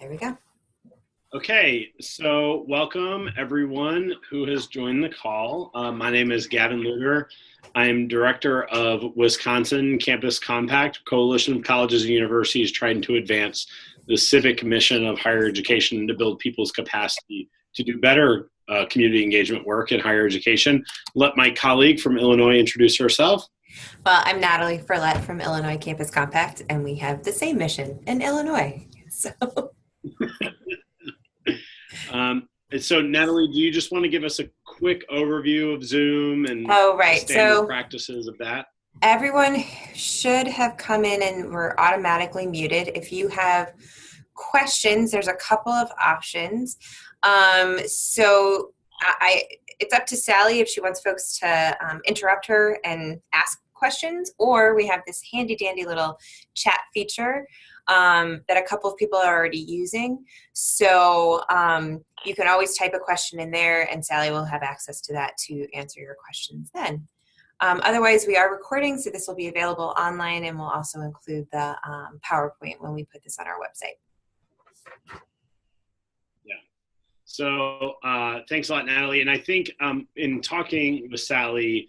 There we go. Okay, so welcome everyone who has joined the call. My name is Gavin Luger. I am director of Wisconsin Campus Compact, coalition of colleges and universities trying to advance the civic mission of higher education to build people's capacity to do better community engagement work in higher education. Let my colleague from Illinois introduce herself. Well, I'm Natalie Ferlette from Illinois Campus Compact, and we have the same mission in Illinois. So Natalie, do you just want to give us a quick overview of Zoom and right. standard practices of that? Everyone should have come in and we're automatically muted. If you have questions, there's a couple of options. It's up to Sally if she wants folks to interrupt her and ask questions, or we have this handy dandy little chat feature that a couple of people are already using. So you can always type a question in there and Sally will have access to that to answer your questions then. Otherwise, we are recording, so this will be available online, and we'll also include the PowerPoint when we put this on our website. Yeah. So thanks a lot, Natalie. And I think in talking with Sally,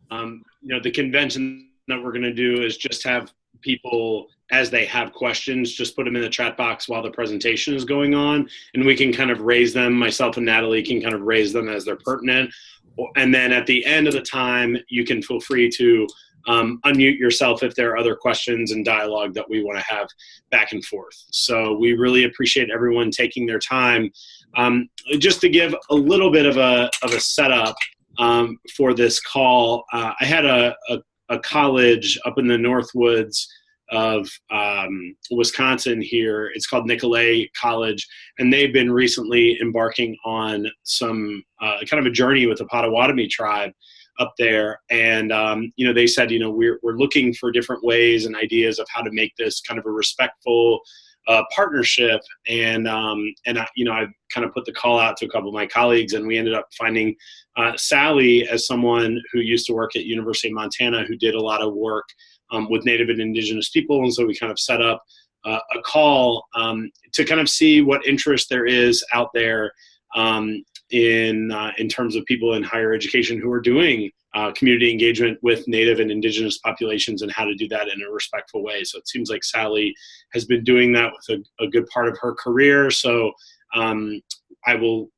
the convention that we're going to do is just have people, as they have questions, just put them in the chat box while the presentation is going on, and we can kind of raise them. Myself and Natalie can kind of raise them as they're pertinent. And then at the end of the time, you can feel free to unmute yourself if there are other questions and dialogue that we want to have back and forth. So we really appreciate everyone taking their time. Just to give a little bit of a setup for this call, I had a college up in the Northwoods of Wisconsin here. It's called Nicolet College, and they've been recently embarking on some kind of a journey with the Potawatomi tribe up there. And they said, we're looking for different ways and ideas of how to make this kind of a respectful partnership. And I kind of put the call out to a couple of my colleagues, and we ended up finding Sally as someone who used to work at University of Montana, who did a lot of work with Native and Indigenous people. And so we kind of set up a call to kind of see what interest there is out there in terms of people in higher education who are doing community engagement with Native and Indigenous populations and how to do that in a respectful way. So it seems like Sally has been doing that with a good part of her career. So I will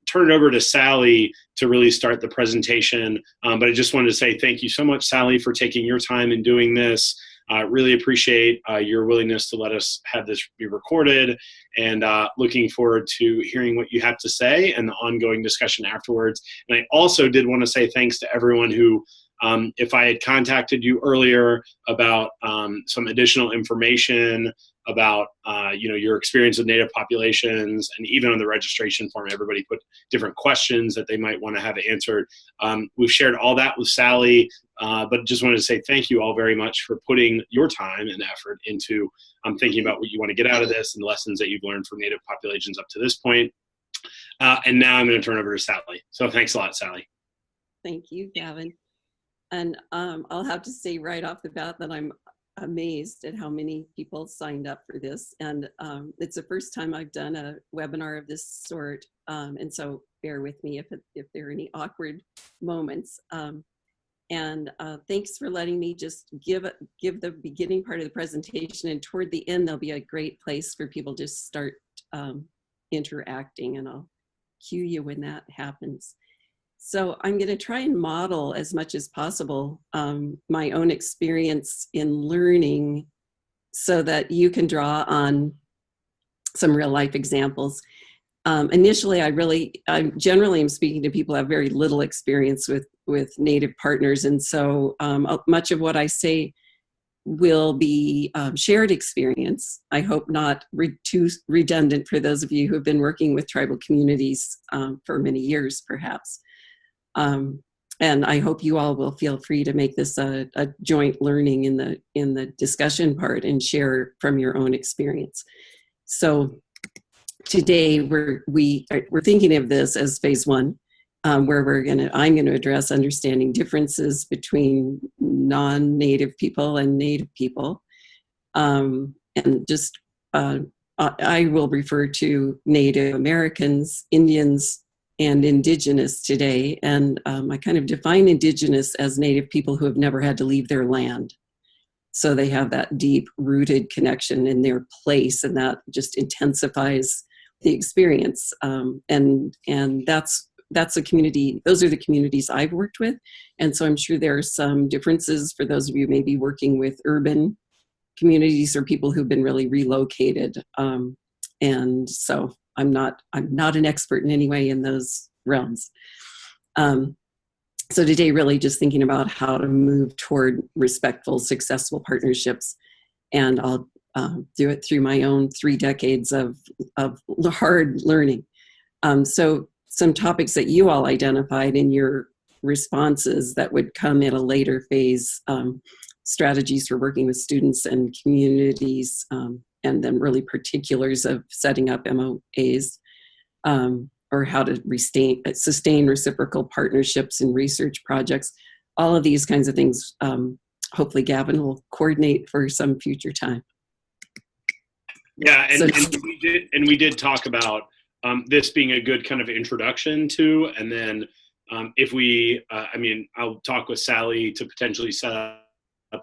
turn it over to Sally to really start the presentation. But I just wanted to say thank you so much, Sally, for taking your time and doing this. Really appreciate your willingness to let us have this be recorded, and looking forward to hearing what you have to say and the ongoing discussion afterwards. And I also did want to say thanks to everyone who, if I had contacted you earlier about some additional information about your experience with Native populations, and even on the registration form, everybody put different questions that they might want to have answered. We've shared all that with Sally, but just wanted to say thank you all very much for putting your time and effort into thinking about what you want to get out of this and the lessons that you've learned from Native populations up to this point. And now I'm going to turn over to Sally. So thanks a lot, Sally. Thank you, Gavin. And I'll have to say right off the bat that I'm amazed at how many people signed up for this. And it's the first time I've done a webinar of this sort. And so bear with me if there are any awkward moments. And thanks for letting me just give the beginning part of the presentation, and toward the end, there'll be a great place for people to start interacting, and I'll cue you when that happens. So I'm going to try and model as much as possible my own experience in learning so that you can draw on some real life examples. Initially, I generally am speaking to people who have very little experience with Native partners. And so much of what I say will be shared experience. I hope not too redundant for those of you who have been working with tribal communities for many years, perhaps. And I hope you all will feel free to make this a joint learning in the discussion part and share from your own experience. So today we're thinking of this as phase one, where I'm going to address understanding differences between non-Native people and Native people, and just I will refer to Native Americans, Indians, and Indigenous today. And I kind of define Indigenous as Native people who have never had to leave their land. So they have that deep rooted connection in their place, and that just intensifies the experience. And that's a community, those are the communities I've worked with. And so I'm sure there are some differences for those of you maybe working with urban communities or people who've been really relocated. And so I'm not an expert in any way in those realms. So today, really just thinking about how to move toward respectful, successful partnerships. And I'll do it through my own 3 decades of hard learning. So some topics that you all identified in your responses that would come at a later phase, strategies for working with students and communities, and then really particulars of setting up MOAs, or how to sustain reciprocal partnerships in research projects. All of these kinds of things, hopefully Gavin will coordinate for some future time. Yeah, and we did talk about this being a good kind of introduction to, and then if we, I'll talk with Sally to potentially set up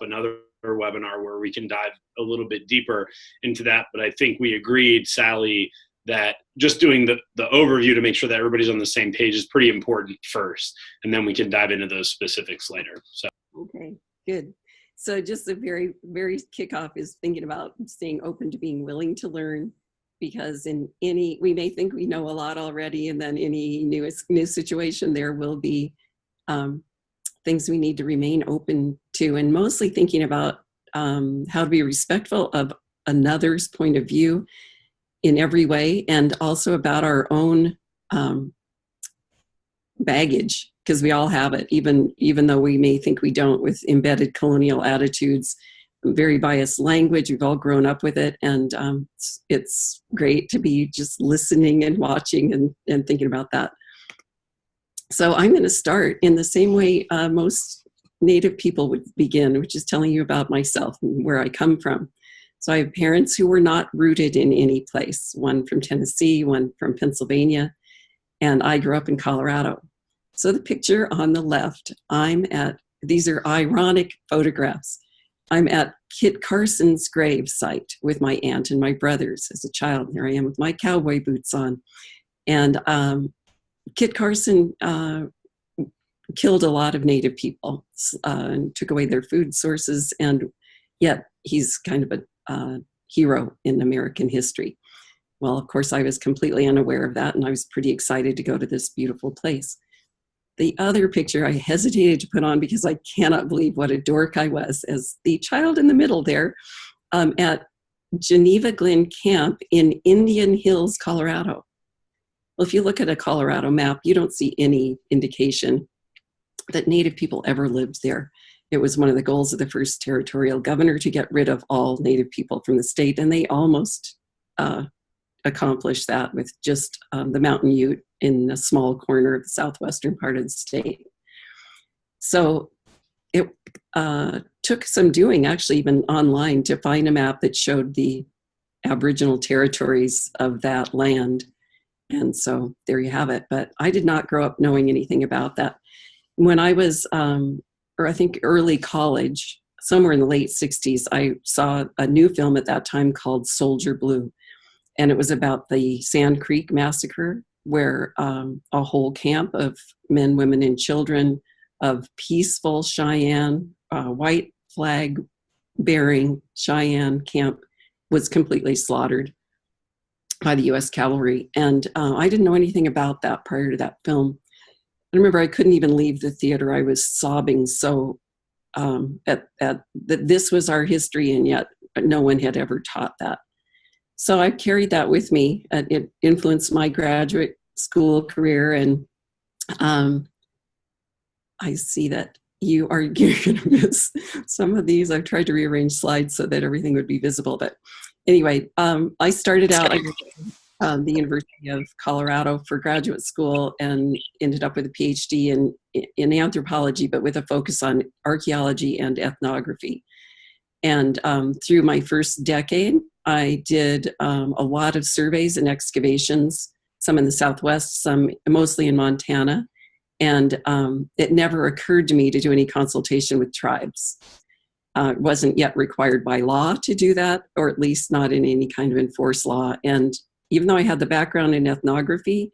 another webinar where we can dive a little bit deeper into that. But I think we agreed, Sally, that just doing the overview to make sure that everybody's on the same page is pretty important first, and then we can dive into those specifics later. So okay, good. So just the very, very kickoff is thinking about staying open to being willing to learn, because we may think we know a lot already, and then any new situation there will be things we need to remain open to, and mostly thinking about how to be respectful of another's point of view in every way, and also about our own baggage, because we all have it, even though we may think we don't, with embedded colonial attitudes, very biased language. We've all grown up with it, and it's great to be just listening and watching and thinking about that. So I'm going to start in the same way most Native people would begin, which is telling you about myself and where I come from. So I have parents who were not rooted in any place, one from Tennessee, one from Pennsylvania, and I grew up in Colorado. So the picture on the left, these are ironic photographs. I'm at Kit Carson's grave site with my aunt and my brothers as a child. There I am with my cowboy boots on. And Kit Carson killed a lot of Native people and took away their food sources, and yet he's kind of a hero in American history. Well, of course, I was completely unaware of that, and I was pretty excited to go to this beautiful place. The other picture I hesitated to put on because I cannot believe what a dork I was as the child in the middle there at Geneva Glen Camp in Indian Hills, Colorado. Well, if you look at a Colorado map, you don't see any indication that Native people ever lived there. It was one of the goals of the first territorial governor to get rid of all Native people from the state, and they almost accomplished that with just the Mountain Ute in a small corner of the southwestern part of the state. So it took some doing, actually, even online, to find a map that showed the Aboriginal territories of that land. And so there you have it. But I did not grow up knowing anything about that. When I was, or I think early college, somewhere in the late 60s, I saw a new film at that time called Soldier Blue. And it was about the Sand Creek Massacre, where a whole camp of men, women, and children of peaceful Cheyenne, white flag bearing Cheyenne camp was completely slaughtered by the US cavalry. And I didn't know anything about that prior to that film. I remember I couldn't even leave the theater. I was sobbing so that this was our history, and yet no one had ever taught that. So I carried that with me. It influenced my graduate school career, and I see that you're going to miss some of these. I've tried to rearrange slides so that everything would be visible. But anyway, I started out at the University of Colorado for graduate school and ended up with a PhD in anthropology, but with a focus on archaeology and ethnography. And through my first decade, I did a lot of surveys and excavations, some in the Southwest, some mostly in Montana. And it never occurred to me to do any consultation with tribes. It wasn't yet required by law to do that, or at least not in any kind of enforced law. And even though I had the background in ethnography,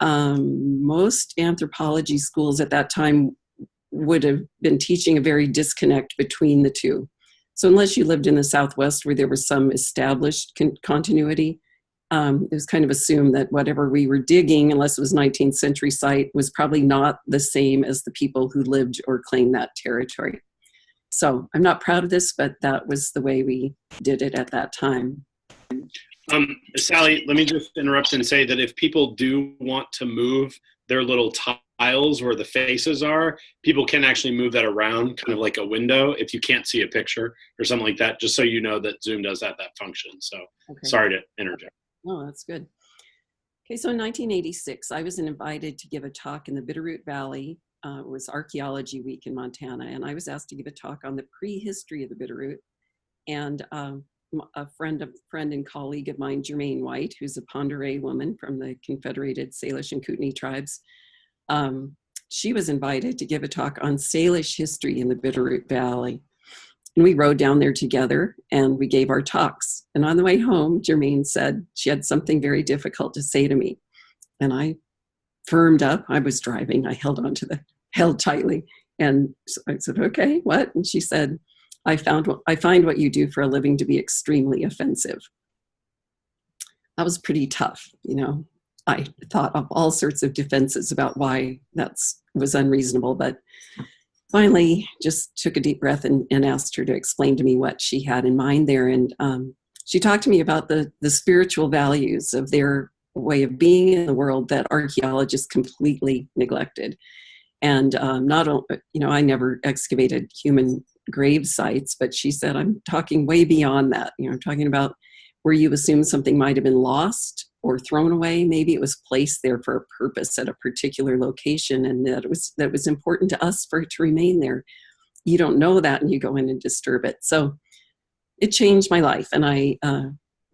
most anthropology schools at that time would have been teaching a very disconnect between the two. So unless you lived in the Southwest where there was some established continuity, it was kind of assumed that whatever we were digging, unless it was 19th century site, was probably not the same as the people who lived or claimed that territory. So I'm not proud of this, but that was the way we did it at that time. Sally, let me just interrupt and say that if people do want to move their little tiles where the faces are, people can actually move that around, kind of like a window, if you can't see a picture or something like that, just so you know that Zoom does that function. So okay. Sorry to interject. Oh, that's good. Okay, so in 1986, I was invited to give a talk in the Bitterroot Valley. It was Archaeology Week in Montana, and I was asked to give a talk on the prehistory of the Bitterroot. And a friend and colleague of mine, Germaine White, who's a Pend d'Oreille woman from the Confederated Salish and Kootenai tribes, she was invited to give a talk on Salish history in the Bitterroot Valley. And we rode down there together and we gave our talks. And on the way home, Germaine said she had something very difficult to say to me. And I firmed up. I was driving. I held tightly. And I said, okay, what? And she said, I find what you do for a living to be extremely offensive. That was pretty tough. You know, I thought of all sorts of defenses about why that was unreasonable, but finally just took a deep breath and asked her to explain to me what she had in mind there. And she talked to me about the spiritual values of their way of being in the world that archaeologists completely neglected. And not only, you know, I never excavated human grave sites, but she said, I'm talking way beyond that. You know, I'm talking about where you assume something might have been lost or thrown away. Maybe it was placed there for a purpose at a particular location, and that was important to us for it to remain there. You don't know that, and you go in and disturb it. So it changed my life, and I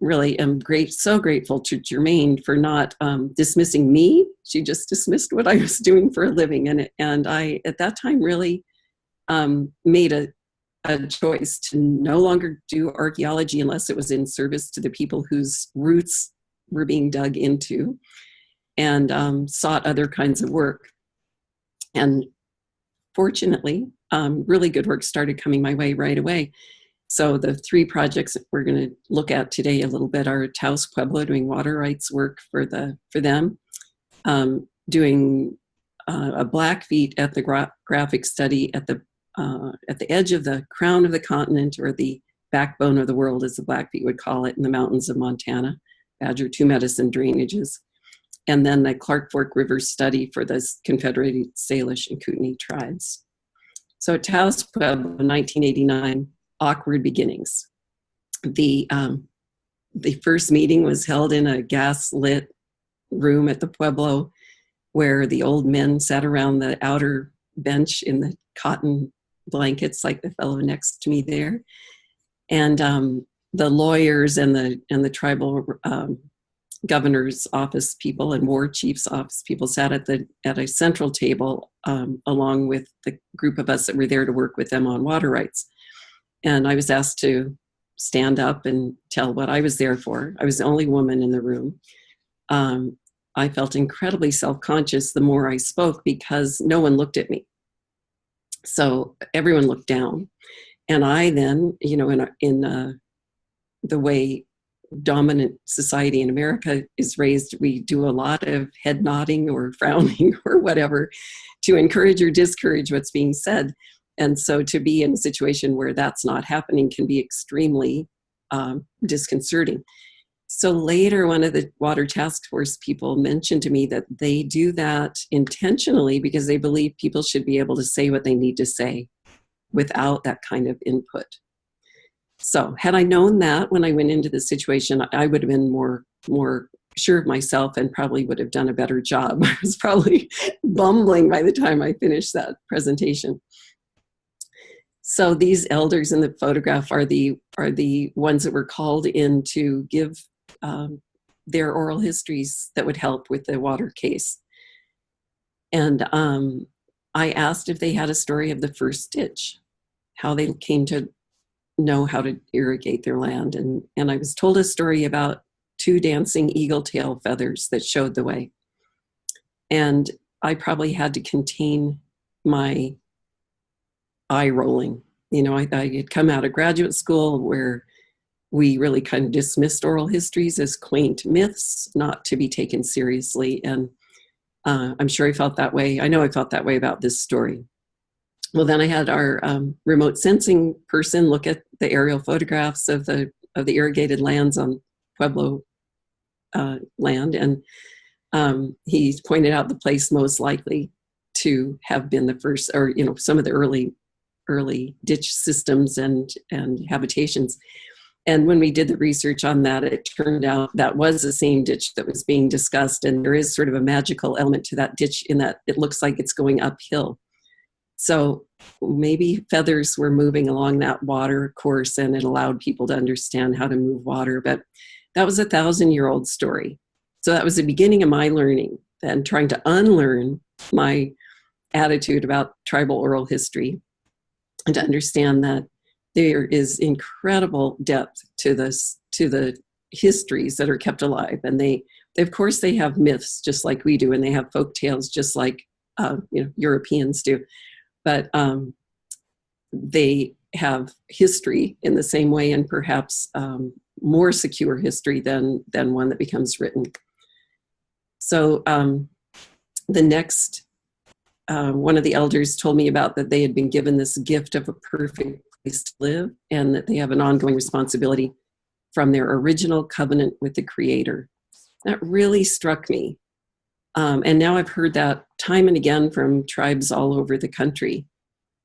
really am so grateful to Germaine for not dismissing me. She just dismissed what I was doing for a living, and I at that time really made a choice to no longer do archaeology unless it was in service to the people whose roots were being dug into, and sought other kinds of work. And fortunately, really good work started coming my way right away. So the three projects that we're going to look at today a little bit are Taos Pueblo, doing water rights work for them, doing a Blackfeet ethnographic study at the edge of the crown of the continent, or the backbone of the world, as the Blackfeet would call it, in the mountains of Montana, Badger Two Medicine drainages, and then the Clark Fork River study for the Confederated Salish and Kootenai tribes. So at Taos Pueblo, 1989, awkward beginnings. The first meeting was held in a gas-lit room at the Pueblo, where the old men sat around the outer bench in the cotton blankets, like the fellow next to me there, and the lawyers and the tribal governor's office people and war chief's office people sat at a central table, along with the group of us that were there to work with them on water rights. And I was asked to stand up and tell what I was there for. I was the only woman in the room. I felt incredibly self-conscious the more I spoke, because no one looked at me. So everyone looked down. And I then, you know, in the way dominant society in America is raised, we do a lot of head nodding or frowning or whatever to encourage or discourage what's being said. And so to be in a situation where that's not happening can be extremely disconcerting. So later, one of the Water Task Force people mentioned to me that they do that intentionally because they believe people should be able to say what they need to say without that kind of input. So had I known that when I went into the situation, I would have been more sure of myself and probably would have done a better job. I was probably bumbling by the time I finished that presentation. So these elders in the photograph are the ones that were called in to give their oral histories that would help with the water case. And I asked if they had a story of the first ditch, how they came to know how to irrigate their land. And I was told a story about two dancing eagle tail feathers that showed the way. And I probably had to contain my eye rolling. You know, I had come out of graduate school where we really kind of dismissed oral histories as quaint myths, not to be taken seriously. And I'm sure I felt that way. I know I felt that way about this story. Well, then I had our remote sensing person look at the aerial photographs of the irrigated lands on Pueblo land, and he pointed out the place most likely to have been the first, or you know, some of the early ditch systems and habitations. And when we did the research on that, it turned out that was the same ditch that was being discussed. And there is sort of a magical element to that ditch in that it looks like it's going uphill. So maybe feathers were moving along that water course and it allowed people to understand how to move water. But that was a 1,000-year-old story. So that was the beginning of my learning and trying to unlearn my attitude about tribal oral history and to understand that there is incredible depth to the histories that are kept alive. And they of course, they have myths just like we do, and they have folk tales just like Europeans do. But they have history in the same way, and perhaps more secure history than one that becomes written. So the next, one of the elders told me about that they had been given this gift of a perfect place to live, and that they have an ongoing responsibility from their original covenant with the Creator. That really struck me. And now I've heard that time and again from tribes all over the country.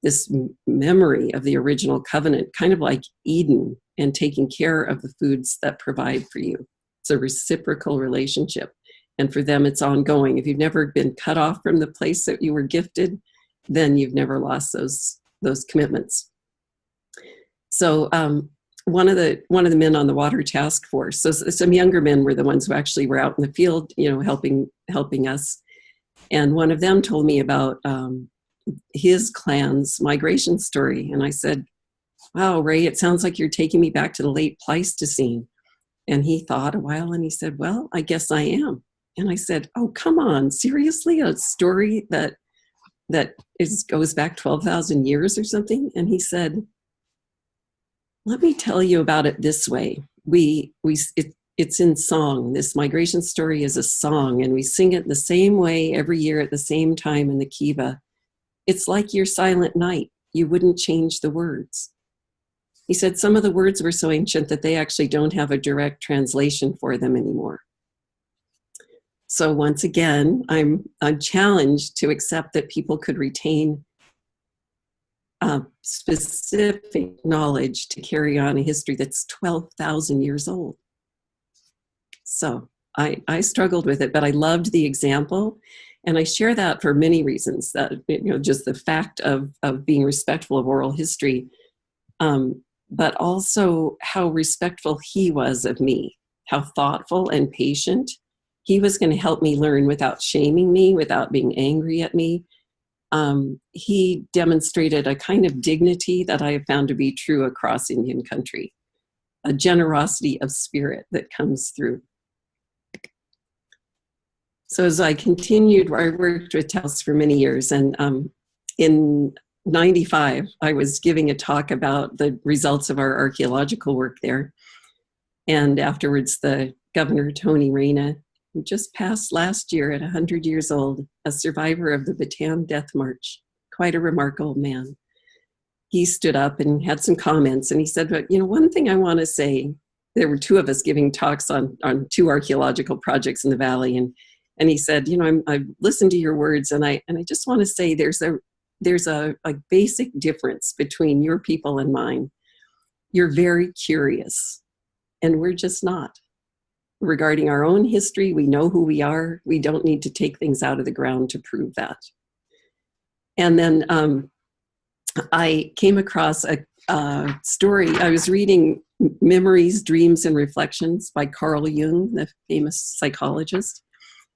This memory of the original covenant, kind of like Eden, and taking care of the foods that provide for you. It's a reciprocal relationship. And for them, it's ongoing. If you've never been cut off from the place that you were gifted, then you've never lost those commitments. So one of the men on the water task force, so some younger men were the ones who actually were out in the field, helping us. And one of them told me about his clan's migration story. And I said, wow, Ray, it sounds like you're taking me back to the late Pleistocene. And he thought a while and he said, well, I guess I am. And I said, oh, come on, seriously? A story that goes back 12,000 years or something? And he said, let me tell you about it this way. It's in song. This migration story is a song, and we sing it the same way every year at the same time in the kiva. It's like your silent night. You wouldn't change the words. He said some of the words were so ancient that they actually don't have a direct translation for them anymore. So once again, I'm challenged to accept that people could retain specific knowledge to carry on a history that's 12,000 years old. So I struggled with it, but I loved the example. And I share that for many reasons, that, just the fact of being respectful of oral history, but also how respectful he was of me, how thoughtful and patient. He was going to help me learn without shaming me, without being angry at me. He demonstrated a kind of dignity that I have found to be true across Indian country, a generosity of spirit that comes through. So as I continued, I worked with Taos for many years, and in 95, I was giving a talk about the results of our archaeological work there. And afterwards, the Governor, Tony Reyna, who just passed last year at 100 years old, a survivor of the Bataan Death March, quite a remarkable man. He stood up and had some comments, and he said, but one thing I want to say, there were two of us giving talks on two archaeological projects in the valley, and he said, I've listened to your words, and I just want to say there's a basic difference between your people and mine. You're very curious, and we're just not. Regarding our own history, we know who we are. We don't need to take things out of the ground to prove that. And then I came across a story. I was reading Memories, Dreams, and Reflections by Carl Jung, the famous psychologist.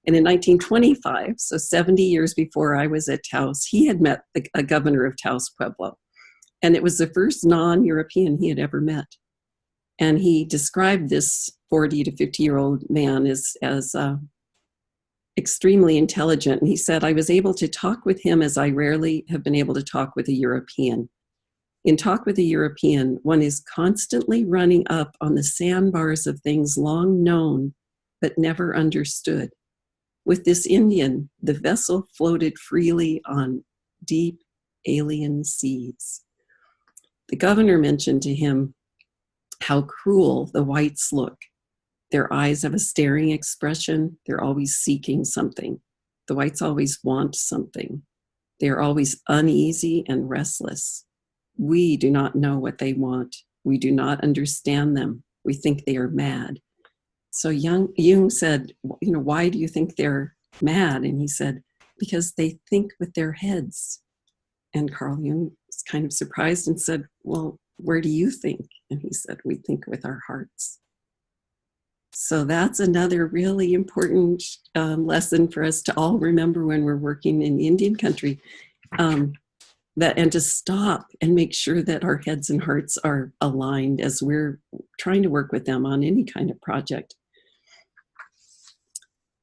And in 1925, so 70 years before I was at Taos, he had met a governor of Taos Pueblo. And it was the first non-European he had ever met. And he described this 40 to 50-year-old man as extremely intelligent. And he said, I was able to talk with him as I rarely have been able to talk with a European. In talk with a European, one is constantly running up on the sandbars of things long known, but never understood. With this Indian, the vessel floated freely on deep alien seas. The governor mentioned to him how cruel the whites look. Their eyes have a staring expression. They're always seeking something. The whites always want something. They are always uneasy and restless. We do not know what they want. We do not understand them. We think they are mad. So Jung said, why do you think they're mad? And he said, because they think with their heads. And Carl Jung was kind of surprised and said, well, where do you think? And he said, we think with our hearts. So that's another really important lesson for us to all remember when we're working in Indian country, and to stop and make sure that our heads and hearts are aligned as we're trying to work with them on any kind of project.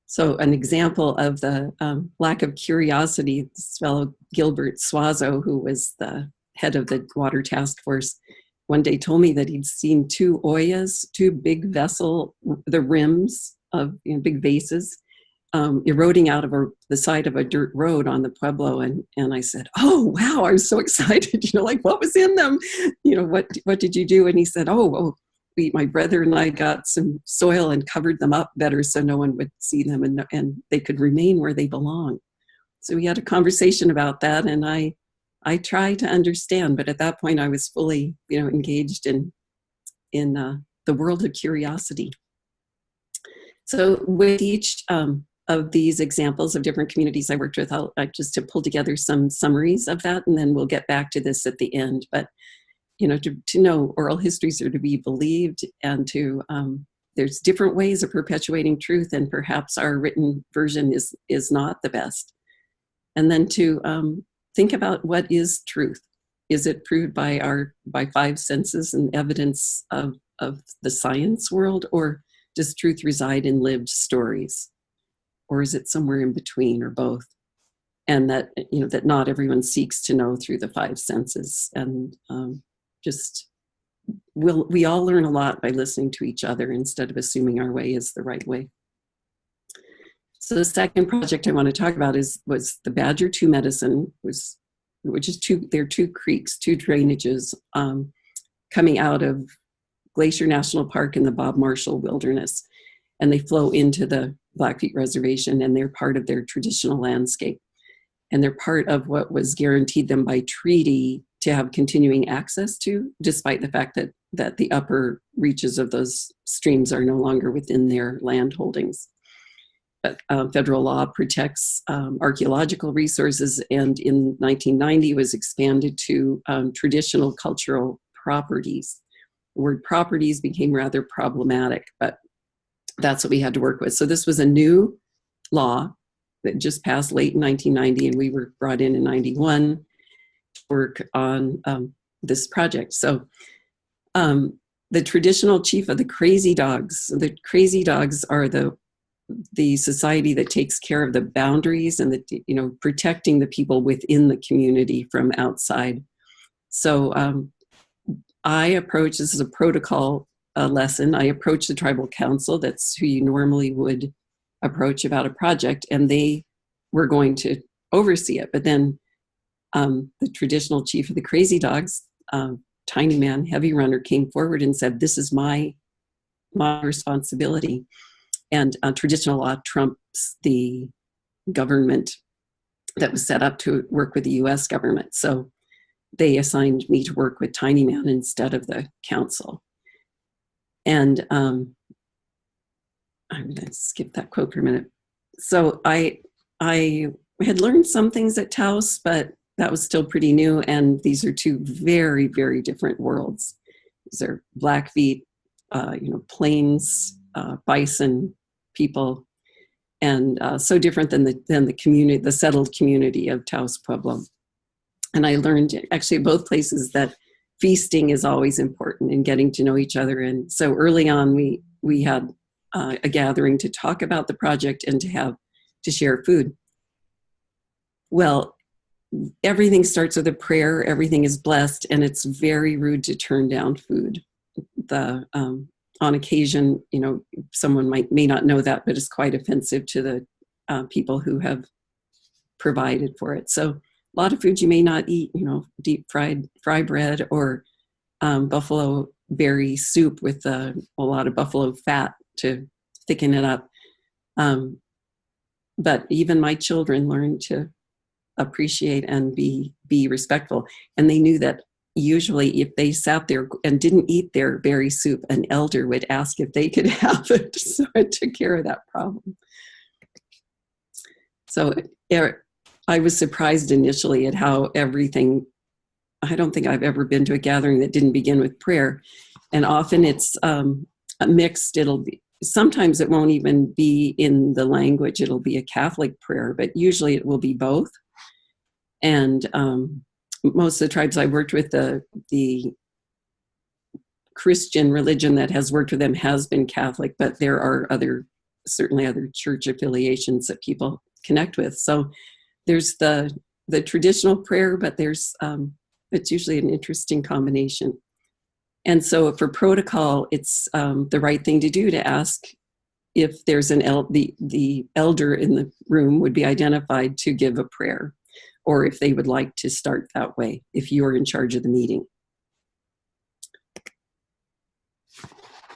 So an example of the lack of curiosity, this fellow Gilbert Suazo, who was the head of the Water Task Force, one day told me that he'd seen two oyas, two big vessel, the rims of big vases, eroding out of the side of a dirt road on the Pueblo. And I said, oh, wow, I was so excited, what was in them? What did you do? And he said, my brother and I got some soil and covered them up better so no one would see them and they could remain where they belong. So we had a conversation about that, and I tried to understand, but at that point I was fully, engaged in the world of curiosity. So with each of these examples of different communities I worked with, I'll just to pull together some summaries of that, and then we'll get back to this at the end. But to know oral histories are to be believed, and to there's different ways of perpetuating truth, and perhaps our written version is not the best. And then to think about what is truth. Is it proved by five senses and evidence of the science world, or does truth reside in lived stories? Or is it somewhere in between, or both? And that, that not everyone seeks to know through the five senses. And we all learn a lot by listening to each other instead of assuming our way is the right way. So the second project I want to talk about was the Badger 2 Medicine, which is there are two creeks, two drainages coming out of Glacier National Park and the Bob Marshall Wilderness. And they flow into the Blackfeet Reservation, and they're part of their traditional landscape. And they're part of what was guaranteed them by treaty to have continuing access to, despite the fact that the upper reaches of those streams are no longer within their land holdings. But federal law protects archaeological resources, and in 1990 was expanded to traditional cultural properties. The word properties became rather problematic, but that's what we had to work with. So this was a new law that just passed late in 1990, and we were brought in 91 to work on this project. So the traditional chief of the Crazy Dogs are the society that takes care of the boundaries and protecting the people within the community from outside. So I approach, this is a protocol lesson, I approach the tribal council, that's who you normally would approach about a project, and they were going to oversee it. But then the traditional chief of the Crazy Dogs, tiny man, heavy runner, came forward and said, this is my responsibility. And traditional law trumps the government that was set up to work with the US government. So they assigned me to work with Tiny Man instead of the council. And I'm going to skip that quote for a minute. So I had learned some things at Taos, but that was still pretty new. And these are two very, very different worlds. These are Blackfeet, plains, bison people, and so different than the community, the settled community of Taos Pueblo. And I learned actually at both places that feasting is always important in getting to know each other. And so early on, we had a gathering to talk about the project and to share food. Well, everything starts with a prayer. Everything is blessed, and it's very rude to turn down food. On occasion, someone may not know that, but it's quite offensive to the people who have provided for it. So a lot of food you may not eat, deep fry bread or buffalo berry soup with a lot of buffalo fat to thicken it up. But even my children learned to appreciate and be respectful. And they knew that usually if they sat there and didn't eat their berry soup, an elder would ask if they could have it. So it took care of that problem. So I was surprised initially at how everything, I don't think I've ever been to a gathering that didn't begin with prayer. And often it's mixed. Sometimes it won't even be in the language. It'll be a Catholic prayer, but usually it will be both. And most of the tribes I worked with, the Christian religion that has worked with them has been Catholic, but there are certainly other church affiliations that people connect with. So there's the traditional prayer, but it's usually an interesting combination. And so for protocol, it's the right thing to do to ask if there's the elder in the room would be identified to give a prayer, or if they would like to start that way, if you're in charge of the meeting.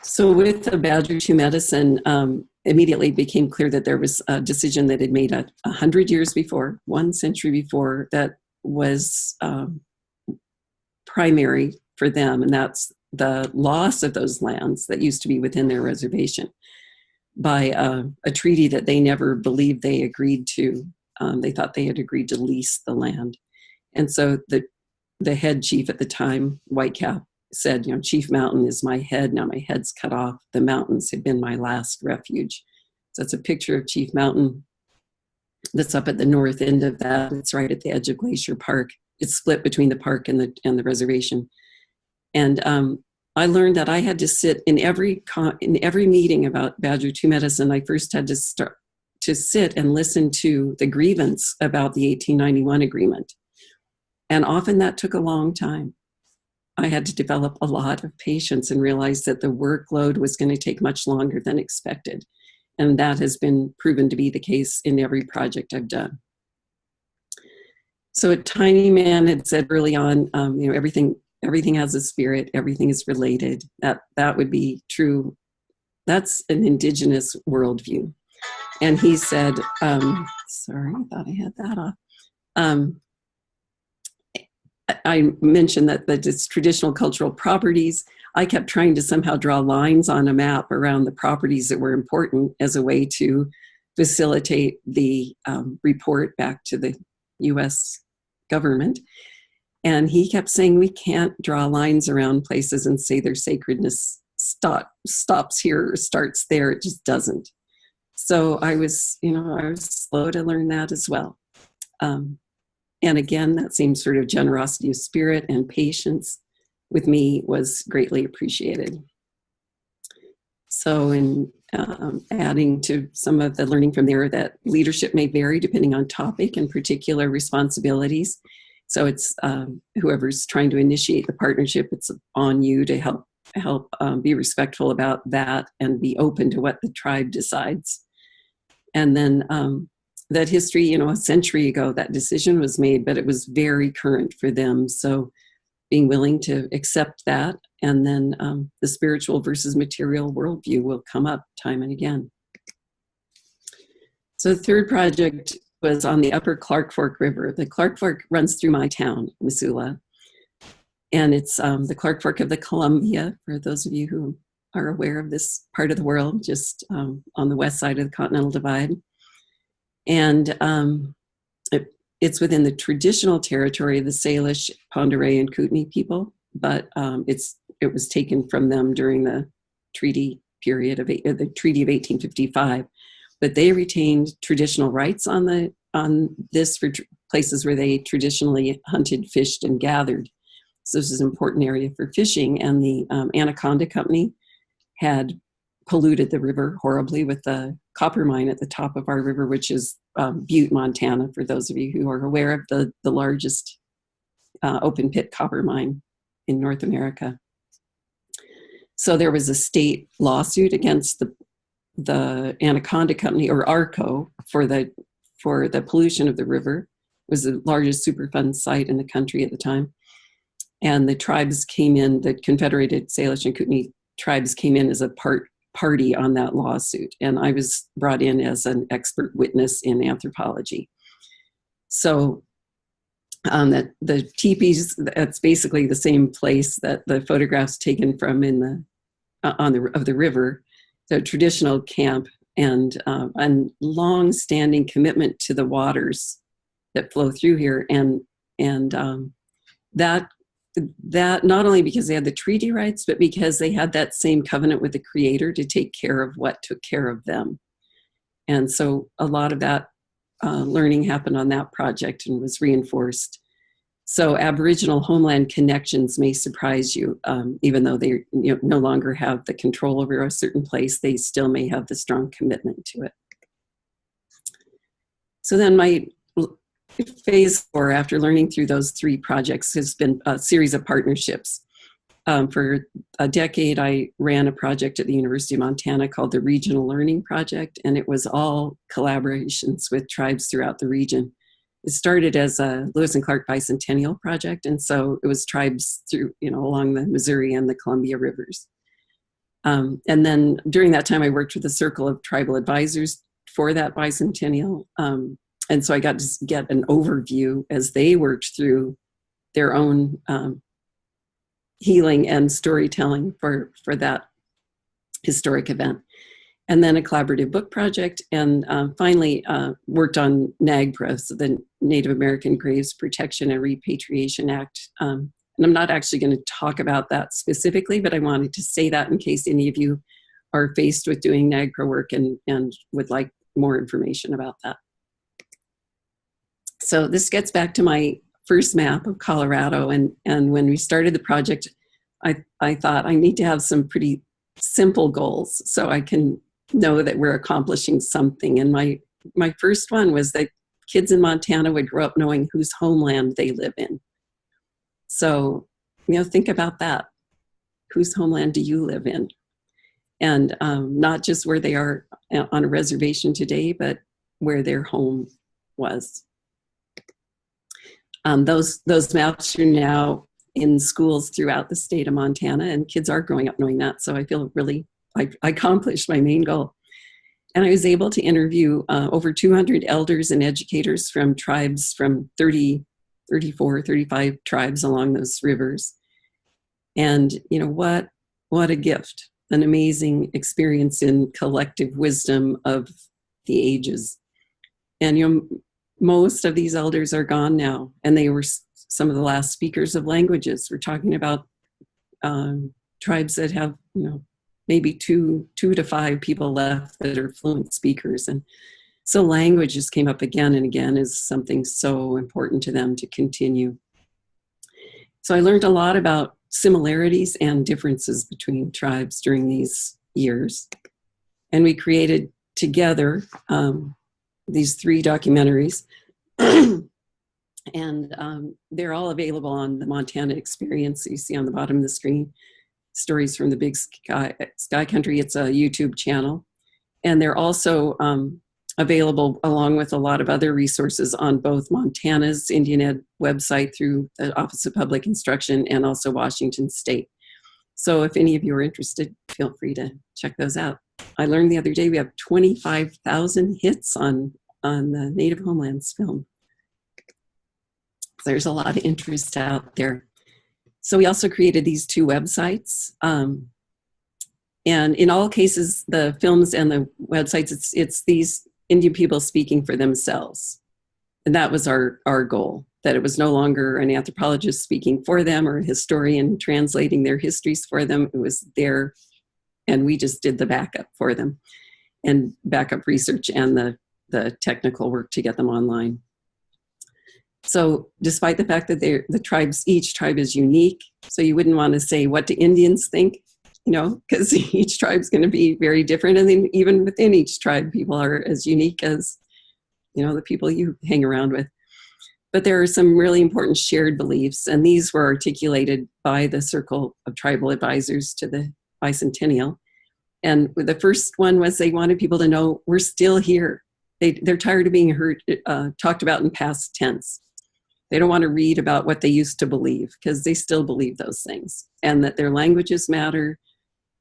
So with the Badger 2 medicine, immediately became clear that there was a decision that had made 100 years before, 1 century before, that was primary for them, and that's the loss of those lands that used to be within their reservation by a treaty that they never believed they agreed to. They thought they had agreed to lease the land. And so the head chief at the time, Whitecap, said, Chief Mountain is my head. Now my head's cut off. The mountains have been my last refuge. So it's a picture of Chief Mountain that's up at the north end of that. It's right at the edge of Glacier Park. It's split between the park and the reservation. And I learned that I had to sit in every meeting about Badger 2 medicine. I first had to start to sit and listen to the grievance about the 1891 agreement. And often that took a long time. I had to develop a lot of patience and realize that the workload was going to take much longer than expected. And that has been proven to be the case in every project I've done. So a tiny man had said early on, everything has a spirit, everything is related. That would be true. That's an indigenous worldview. And he said, sorry, I thought I had that off. I mentioned that it's traditional cultural properties. I kept trying to somehow draw lines on a map around the properties that were important as a way to facilitate the report back to the US government. And he kept saying, we can't draw lines around places and say their sacredness stops here or starts there. It just doesn't. So I was slow to learn that as well. And again, that same sort of generosity of spirit and patience with me was greatly appreciated. So in adding to some of the learning from there, that leadership may vary depending on topic and particular responsibilities. So it's whoever's trying to initiate the partnership, it's on you to help be respectful about that and be open to what the tribe decides. And then that history, a century ago, that decision was made, but it was very current for them. So being willing to accept that, and then the spiritual versus material worldview will come up time and again. So the third project was on the upper Clark Fork River. The Clark Fork runs through my town, Missoula. And it's the Clark Fork of the Columbia, for those of you who are aware of this part of the world, just on the west side of the Continental Divide. And it's within the traditional territory of the Salish, Pend d'Oreille, and Kootenai people, but it was taken from them during the treaty period of the Treaty of 1855. But they retained traditional rights on this for places where they traditionally hunted, fished, and gathered. So this is an important area for fishing, and the Anaconda Company had polluted the river horribly with the copper mine at the top of our river, which is Butte, Montana, for those of you who are aware of the largest open pit copper mine in North America. So there was a state lawsuit against the Anaconda Company, or ARCO, for the pollution of the river. It was the largest Superfund site in the country at the time. And the tribes came in, the Confederated Salish and Kootenai tribes came in as a party on that lawsuit. And I was brought in as an expert witness in anthropology. So the teepees, that's basically the same place that the photographs taken from of the river, the traditional camp, and long-standing commitment to the waters that flow through here, and that not only because they had the treaty rights, but because they had that same covenant with the Creator to take care of what took care of them. And so a lot of that learning happened on that project and was reinforced. So Aboriginal homeland connections may surprise you, even though they no longer have the control over a certain place, they still may have the strong commitment to it. So then my phase 4, after learning through those 3 projects, has been a series of partnerships. For a decade, I ran a project at the University of Montana called the Regional Learning Project, and it was all collaborations with tribes throughout the region. It started as a Lewis and Clark Bicentennial Project, and so it was tribes through, along the Missouri and the Columbia rivers. And then during that time, I worked with a circle of tribal advisors for that bicentennial. And so I got to get an overview as they worked through their own healing and storytelling for that historic event. And then a collaborative book project, and finally worked on NAGPRA, so the Native American Graves Protection and Repatriation Act. And I'm not actually going to talk about that specifically, but I wanted to say that in case any of you are faced with doing NAGPRA work and would like more information about that. So this gets back to my first map of Colorado, and when we started the project, I thought I need to have some pretty simple goals so I can know that we're accomplishing something. And my first one was that kids in Montana would grow up knowing whose homeland they live in. So, think about that. Whose homeland do you live in? And not just where they are on a reservation today, but where their home was. Those maps are now in schools throughout the state of Montana, and kids are growing up knowing that. So I feel really I accomplished my main goal. And I was able to interview over 200 elders and educators from tribes from 30, 34, 35 tribes along those rivers. And what a gift, an amazing experience in collective wisdom of the ages. And most of these elders are gone now, and they were some of the last speakers of languages. We're talking about tribes that have, maybe two to 5 people left that are fluent speakers. And so language just came up again and again as something so important to them to continue. So I learned a lot about similarities and differences between tribes during these years. And we created together these 3 documentaries. And they're all available on the Montana Experience you see on the bottom of the screen. Stories from the Big Sky Country. It's a YouTube channel. And they're also available along with a lot of other resources on both Montana's Indian Ed website through the Office of Public Instruction and also Washington State. So if any of you are interested, feel free to check those out. I learned the other day we have 25,000 hits on the Native Homelands film. There's a lot of interest out there. So we also created these 2 websites. And in all cases, the films and the websites, it's these Indian people speaking for themselves. And that was our goal, that it was no longer an anthropologist speaking for them or a historian translating their histories for them. It was there, and we just did the backup for them, and backup research and the technical work to get them online. So despite the fact that each tribe is unique, so you wouldn't want to say, what do Indians think? Because each tribe's going to be very different. And then even within each tribe, people are as unique as, the people you hang around with. But there are some really important shared beliefs, and these were articulated by the Circle of Tribal Advisors to the Bicentennial. And the first one was they wanted people to know we're still here. They're tired of being talked about in past tense. They don't want to read about what they used to believe, because they still believe those things, and that their languages matter,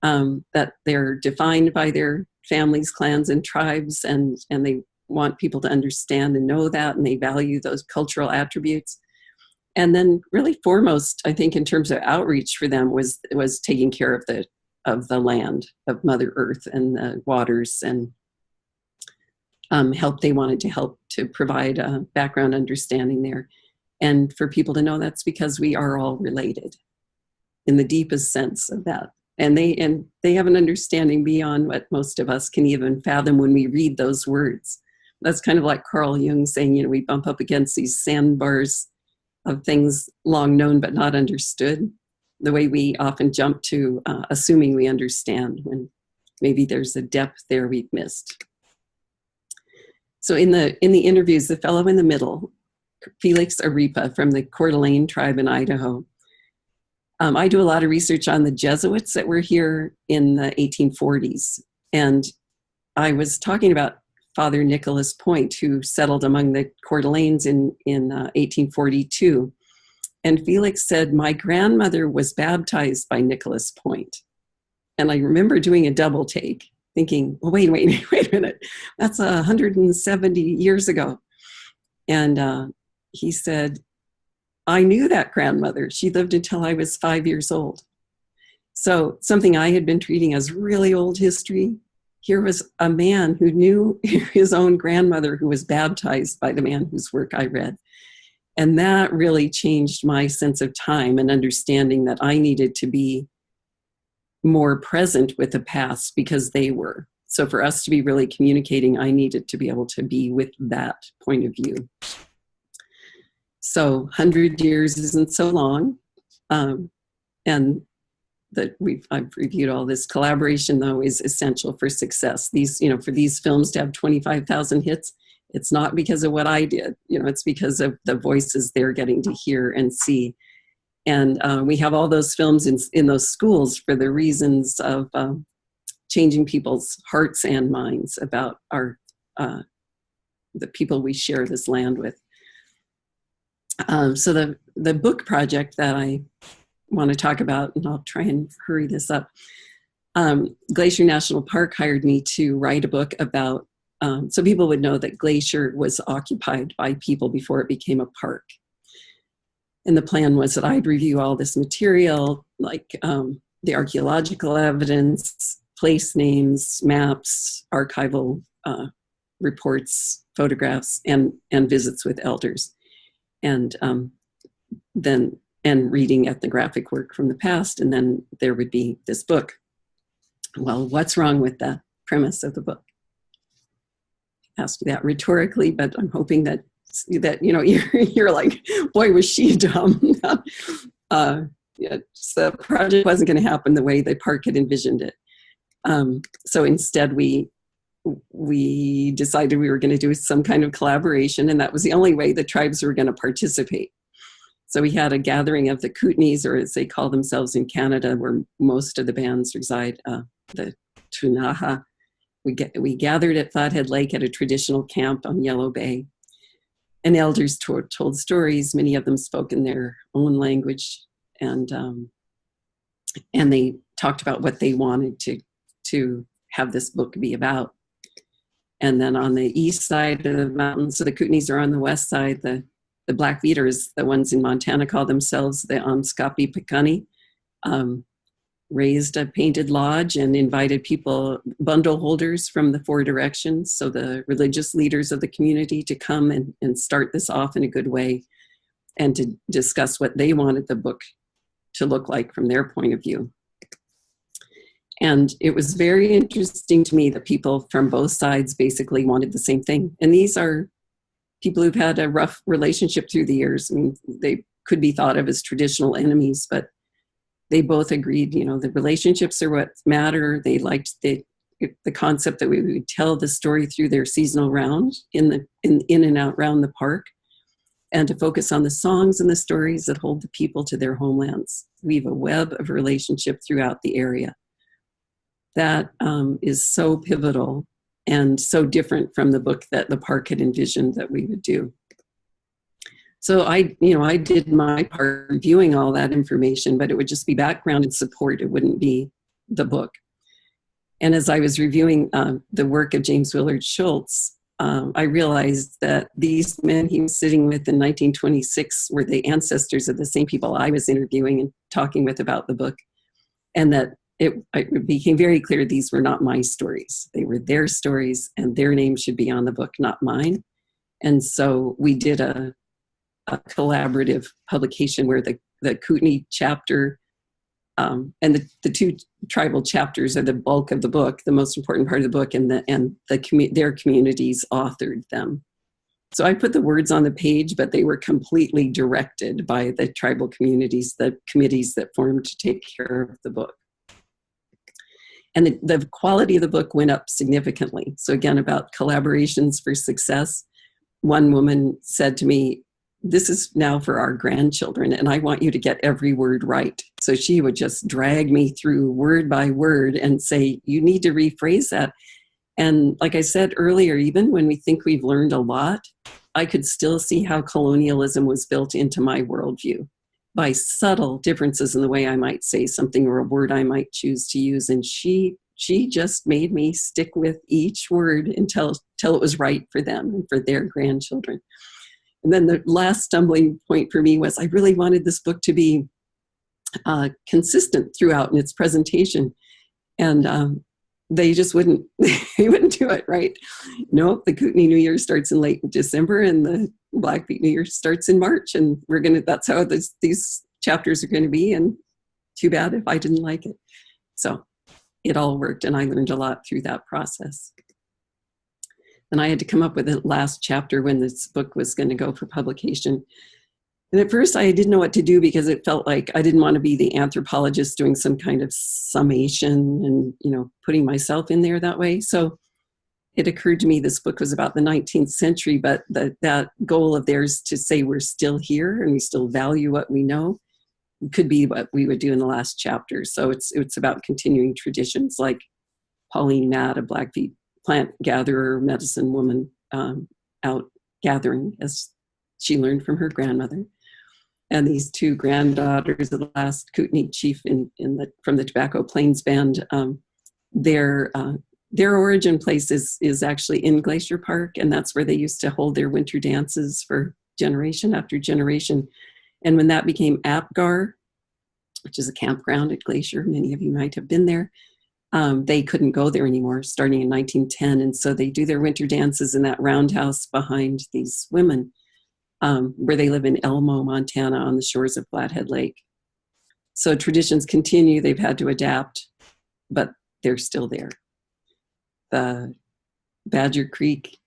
that they're defined by their families, clans, and tribes, and they want people to understand and know that, and they value those cultural attributes. And then really foremost, I think, in terms of outreach for them was taking care of the land, of Mother Earth and the waters, and they wanted to help to provide a background understanding there. And for people to know that's because we are all related in the deepest sense of that. And they have an understanding beyond what most of us can even fathom when we read those words. That's kind of like Carl Jung saying, we bump up against these sandbars of things long known but not understood, the way we often jump to assuming we understand when maybe there's a depth there we've missed. So in the interviews, the fellow in the middle, Felix Arepa from the Coeur d'Alene tribe in Idaho. I do a lot of research on the Jesuits that were here in the 1840s. And I was talking about Father Nicholas Point, who settled among the Coeur d'Alenes in 1842. And Felix said, my grandmother was baptized by Nicholas Point. And I remember doing a double take, thinking, well, wait a minute. That's 170 years ago. And he said, I knew that grandmother. She lived until I was 5 years old. So something I had been treating as really old history, here was a man who knew his own grandmother, who was baptized by the man whose work I read. And that really changed my sense of time and understanding that I needed to be more present with the past because they were. So for us to be really communicating, I needed to be able to be with that point of view. So 100 years isn't so long. And that I've reviewed all this. Collaboration, though, is essential for success. These, for these films to have 25,000 hits, it's not because of what I did. It's because of the voices they're getting to hear and see. And we have all those films in those schools for the reasons of changing people's hearts and minds about the people we share this land with. So the book project that I want to talk about, and I'll try and hurry this up. Glacier National Park hired me to write a book about, so people would know that Glacier was occupied by people before it became a park. And the plan was that I'd review all this material, like the archaeological evidence, place names, maps, archival reports, photographs, and visits with elders. And reading ethnographic work from the past, and then there would be this book. Well, what's wrong with the premise of the book? I asked you that rhetorically, but I'm hoping that you're like, boy, was she dumb. So the project wasn't going to happen the way the park had envisioned it. So instead, we decided we were going to do some kind of collaboration, and that was the only way the tribes were going to participate. So we had a gathering of the Kootenays, or as they call themselves in Canada, where most of the bands reside, the Tunaha. We gathered at Flathead Lake at a traditional camp on Yellow Bay. And elders told stories. Many of them spoke in their own language, and they talked about what they wanted to have this book be about. And then on the east side of the mountains, so the Kootenays are on the west side, the Blackfeeters, the ones in Montana, call themselves the Amskapi Pikani. raised a painted lodge and invited people, bundle holders from the four directions, so the religious leaders of the community, to come and start this off in a good way and to discuss what they wanted the book to look like from their point of view. And it was very interesting to me that people from both sides basically wanted the same thing. And these are people who've had a rough relationship through the years. I mean, they could be thought of as traditional enemies, but they both agreed, you know, the relationships are what matter. They liked the concept that we would tell the story through their seasonal round in and out round the park, and to focus on the songs and the stories that hold the people to their homelands. Weave a web of relationship throughout the area. That is so pivotal and so different from the book that the park had envisioned that we would do. So I did my part reviewing all that information, but it would just be background and support. It wouldn't be the book. And as I was reviewing the work of James Willard Schultz, I realized that these men he was sitting with in 1926 were the ancestors of the same people I was interviewing and talking with about the book. And that it became very clear these were not my stories. They were their stories, and their name should be on the book, not mine. And so we did a collaborative publication where the Kootenai chapter and the two tribal chapters are the bulk of the book, the most important part of the book, and their communities authored them. So I put the words on the page, but they were completely directed by the tribal communities, the committees that formed to take care of the book. And the quality of the book went up significantly. So again, about collaborations for success, one woman said to me, "This is now for our grandchildren, and I want you to get every word right." So she would just drag me through word by word and say, "You need to rephrase that." And like I said earlier, even when we think we've learned a lot, I could still see how colonialism was built into my worldview by subtle differences in the way I might say something or a word I might choose to use. And she just made me stick with each word until it was right for them and for their grandchildren. And then the last stumbling point for me was I really wanted this book to be consistent throughout in its presentation. And they just wouldn't do it, right? Nope, the Kootenai New Year starts in late December and the Blackfeet New Year starts in March. And that's how these chapters are going to be. And too bad if I didn't like it. So it all worked, and I learned a lot through that process. And I had to come up with a last chapter when this book was going to go for publication. And at first I didn't know what to do because it felt like I didn't want to be the anthropologist doing some kind of summation and, putting myself in there that way. So it occurred to me this book was about the 19th century, but that goal of theirs to say we're still here and we still value what we know could be what we would do in the last chapter. So it's about continuing traditions like Pauline Matt, a Blackfeet plant gatherer, medicine woman, out gathering as she learned from her grandmother. And these two granddaughters of the last Kootenai chief from the Tobacco Plains Band, their origin place is actually in Glacier Park, and that's where they used to hold their winter dances for generation after generation. And when that became Apgar, which is a campground at Glacier, many of you might have been there, they couldn't go there anymore starting in 1910. And so they do their winter dances in that roundhouse behind these women, where they live in Elmo, Montana, on the shores of Flathead Lake. So traditions continue. They've had to adapt, but they're still there. The Badger Creek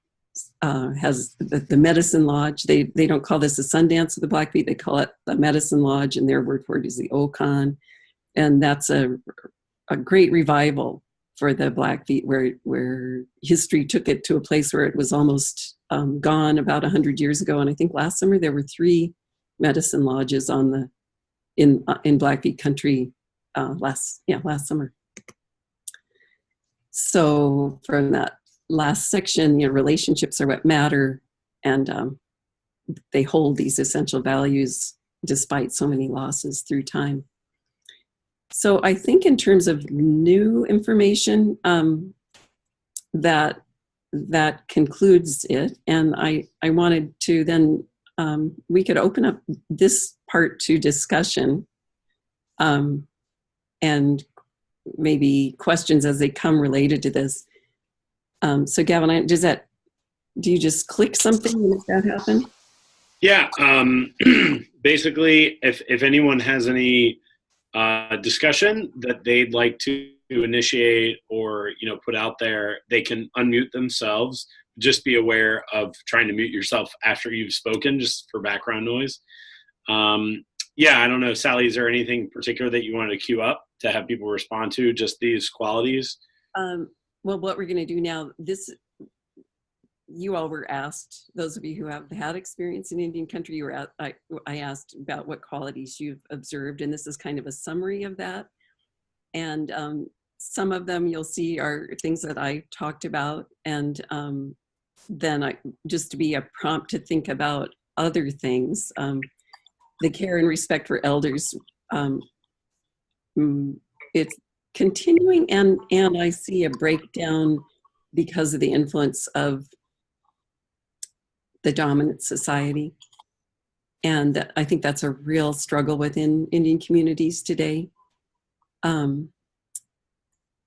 has the Medicine Lodge. They don't call this a Sundance of the Blackfeet. They call it the Medicine Lodge, and their word for it is the Okan. And that's a great revival for the Blackfeet, where history took it to a place where it was almost gone about 100 years ago. And I think last summer there were 3 medicine lodges in Blackfeet country last summer. So from that last section, relationships are what matter, and they hold these essential values despite so many losses through time. So I think in terms of new information, that concludes it. And I wanted to then, we could open up this part to discussion and maybe questions as they come related to this. So Gavin, do you just click something and make that happen? Yeah. Basically, if anyone has any discussion that they'd like to initiate or put out there, they can unmute themselves. Just be aware of trying to mute yourself after you've spoken, just for background noise. Yeah, I don't know, Sally, is there anything particular that you wanted to queue up to have people respond to, just these qualities? Well, what we're going to do now, you all were asked, those of you who have had experience in Indian country, I asked about what qualities you've observed, and this is kind of a summary of that. And some of them you'll see are things that I talked about, and then just to be a prompt to think about other things. The care and respect for elders, it's continuing, and I see a breakdown because of the influence of the dominant society. And I think that's a real struggle within Indian communities today.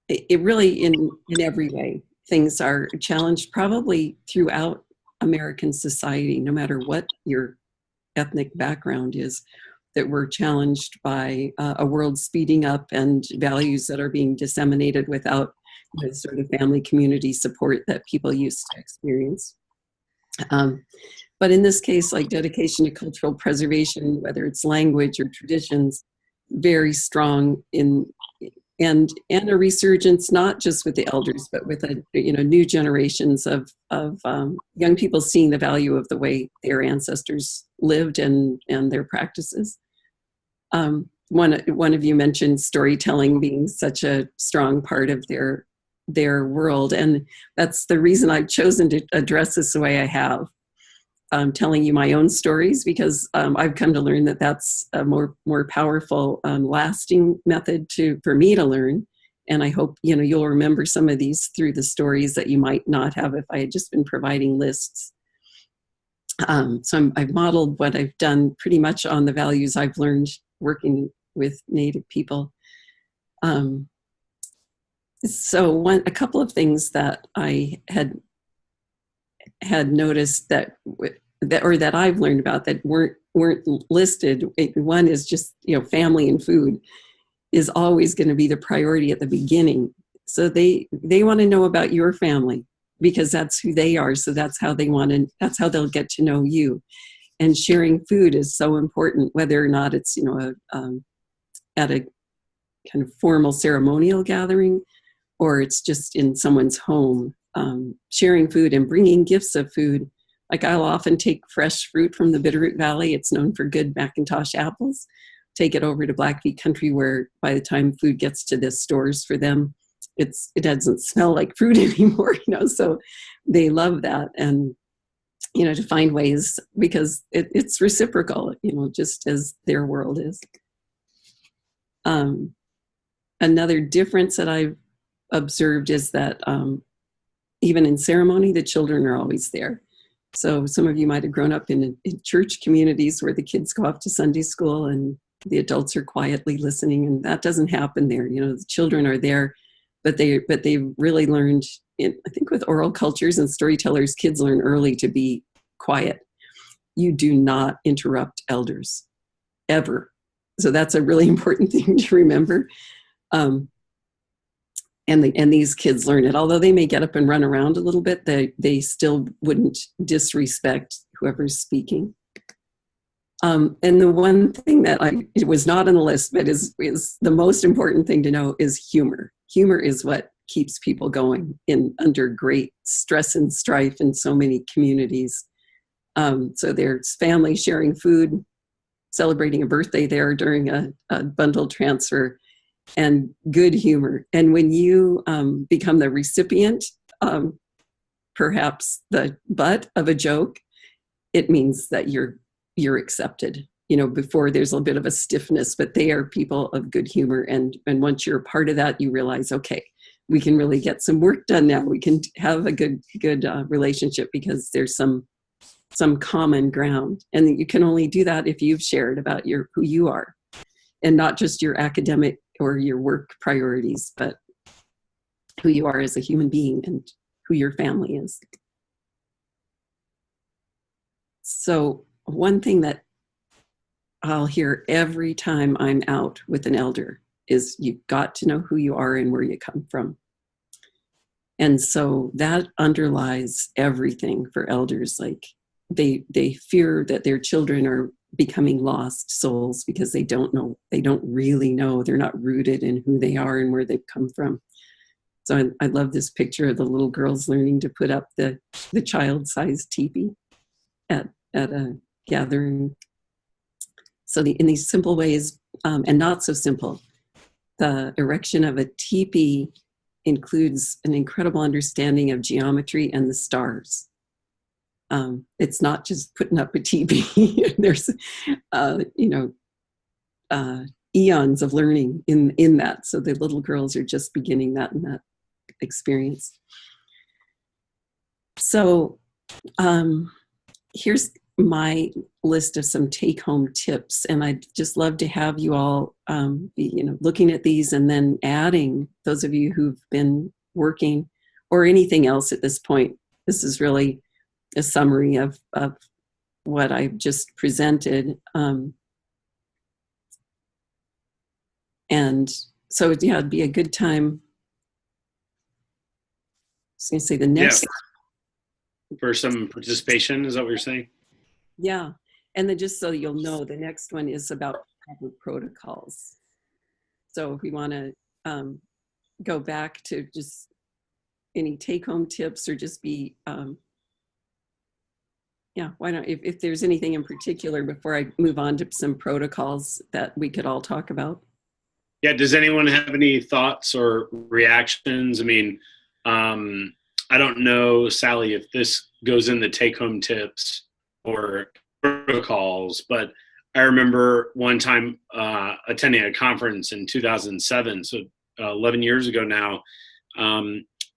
It really, in every way, things are challenged probably throughout American society, no matter what your ethnic background is, that we're challenged by a world speeding up and values that are being disseminated without the sort of family community support that people used to experience. But in this case, like dedication to cultural preservation, whether it's language or traditions, very strong and a resurgence, not just with the elders, but with new generations of young people seeing the value of the way their ancestors lived and their practices. One of you mentioned storytelling being such a strong part of their world, and that's the reason I've chosen to address this the way I have. Telling you my own stories, because I've come to learn that that's a more powerful, lasting method for me to learn. And I hope you'll remember some of these through the stories that you might not have if I had just been providing lists. So I've modeled what I've done pretty much on the values I've learned working with Native people. So a couple of things that I had noticed that I've learned about that weren't listed. One is just, family and food is always going to be the priority at the beginning. So they want to know about your family because that's who they are. So that's how that's how they'll get to know you. And sharing food is so important, whether or not it's, at a kind of formal ceremonial gathering, or it's just in someone's home. Sharing food and bringing gifts of food. Like I'll often take fresh fruit from the Bitterroot Valley. It's known for good Macintosh apples. Take it over to Blackfeet country where by the time food gets to the stores for them, it doesn't smell like fruit anymore, so they love that. And, to find ways, because it's reciprocal, just as their world is. Another difference that I've observed is that even in ceremony, the children are always there. So some of you might have grown up in church communities where the kids go off to Sunday school and the adults are quietly listening, and that doesn't happen there. The children are there, but they really learned, I think with oral cultures and storytellers, kids learn early to be quiet. You do not interrupt elders, ever. So that's a really important thing to remember. And these kids learn it. Although they may get up and run around a little bit, they still wouldn't disrespect whoever's speaking. And the one thing that it was not on the list, but is the most important thing to know is humor. Humor is what keeps people going under great stress and strife in so many communities. So there's family sharing food, celebrating a birthday there during a bundle transfer, and good humor. And when you become the recipient, perhaps the butt of a joke, it means that you're accepted. Before there's a bit of a stiffness, but they are people of good humor. And once you're a part of that, you realize, okay, we can really get some work done now. We can have a good relationship because there's some common ground. And you can only do that if you've shared about who you are, and not just your academic or your work priorities, but who you are as a human being and who your family is. So one thing that I'll hear every time I'm out with an elder is you've got to know who you are and where you come from. And so that underlies everything for elders. Like they fear that their children are becoming lost souls because they don't really know, they're not rooted in who they are and where they've come from. So I love this picture of the little girls learning to put up the child-sized teepee at a gathering. So in these simple ways, and not so simple, the erection of a teepee includes an incredible understanding of geometry and the stars. It's not just putting up a teepee. There's, eons of learning in that. So the little girls are just beginning that in that experience. So here's my list of some take-home tips, and I'd just love to have you all be, looking at these and then adding, those of you who've been working or anything else at this point. This is really a summary of what I've just presented. And so, yeah, it'd be a good time. I was going to say the next. Yeah. For some participation, is that what you're saying? Yeah. And then just so you'll know, the next one is about proper protocols. So if we want to go back to just any take-home tips or just be, why not, if there's anything in particular before I move on to some protocols that we could all talk about. Yeah, does anyone have any thoughts or reactions? I mean, I don't know, Sally, if this goes in the take-home tips or protocols, but I remember one time attending a conference in 2007, so 11 years ago now,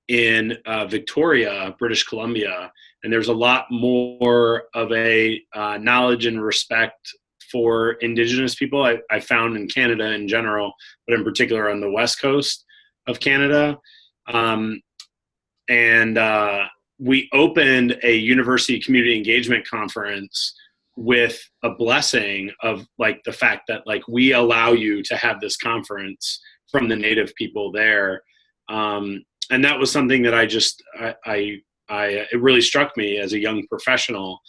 in Victoria, British Columbia, and there's a lot more of a knowledge and respect for Indigenous people I found in Canada in general, but in particular on the west coast of Canada. And we opened a university community engagement conference with a blessing of like the fact that like we allow you to have this conference from the Native people there. And that was something that it really struck me as a young professional.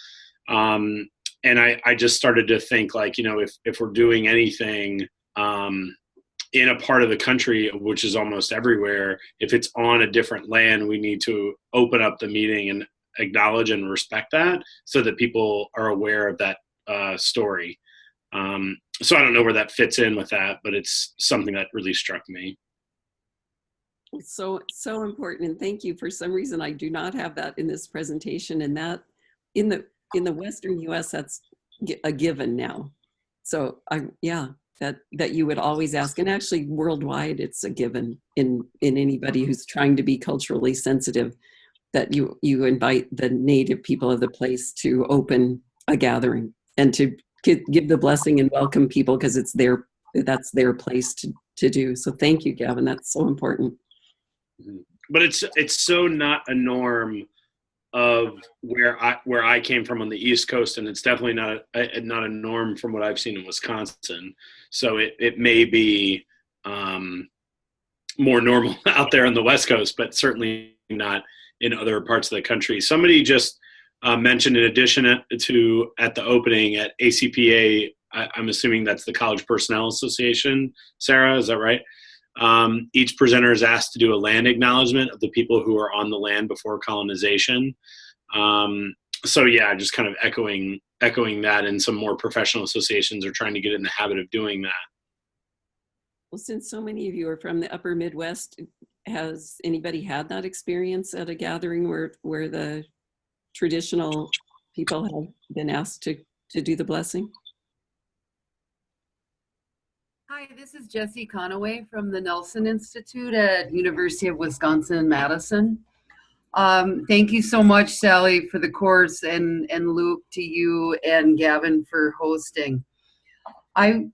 And I just started to think like, if we're doing anything in a part of the country, which is almost everywhere, if it's on a different land, we need to open up the meeting and acknowledge and respect that so that people are aware of that story. So I don't know where that fits in with that, but it's something that really struck me. So important, and thank you. For some reason, I do not have that in this presentation, and that in the Western U.S. that's a given now. So that you would always ask, and actually worldwide, it's a given in anybody who's trying to be culturally sensitive, that you invite the Native people of the place to open a gathering and to give the blessing and welcome people because that's their place to do. So thank you, Gavin. That's so important. But it's so not a norm of where I came from on the East Coast, and it's definitely not a norm from what I've seen in Wisconsin. So it may be more normal out there on the West Coast, but certainly not in other parts of the country. Somebody just mentioned, in addition to at the opening at ACPA, I'm assuming that's the College Personnel Association. Sarah, is that right? Each presenter is asked to do a land acknowledgement of the people who are on the land before colonization. So yeah, just kind of echoing that, and some more professional associations are trying to get in the habit of doing that. Well, since so many of you are from the upper Midwest, has anybody had that experience at a gathering where the traditional people have been asked to do the blessing? Hi, this is Jessie Conaway from the Nelson Institute at University of Wisconsin-Madison. Thank you so much, Sally, for the course, and Luke, to you and Gavin for hosting.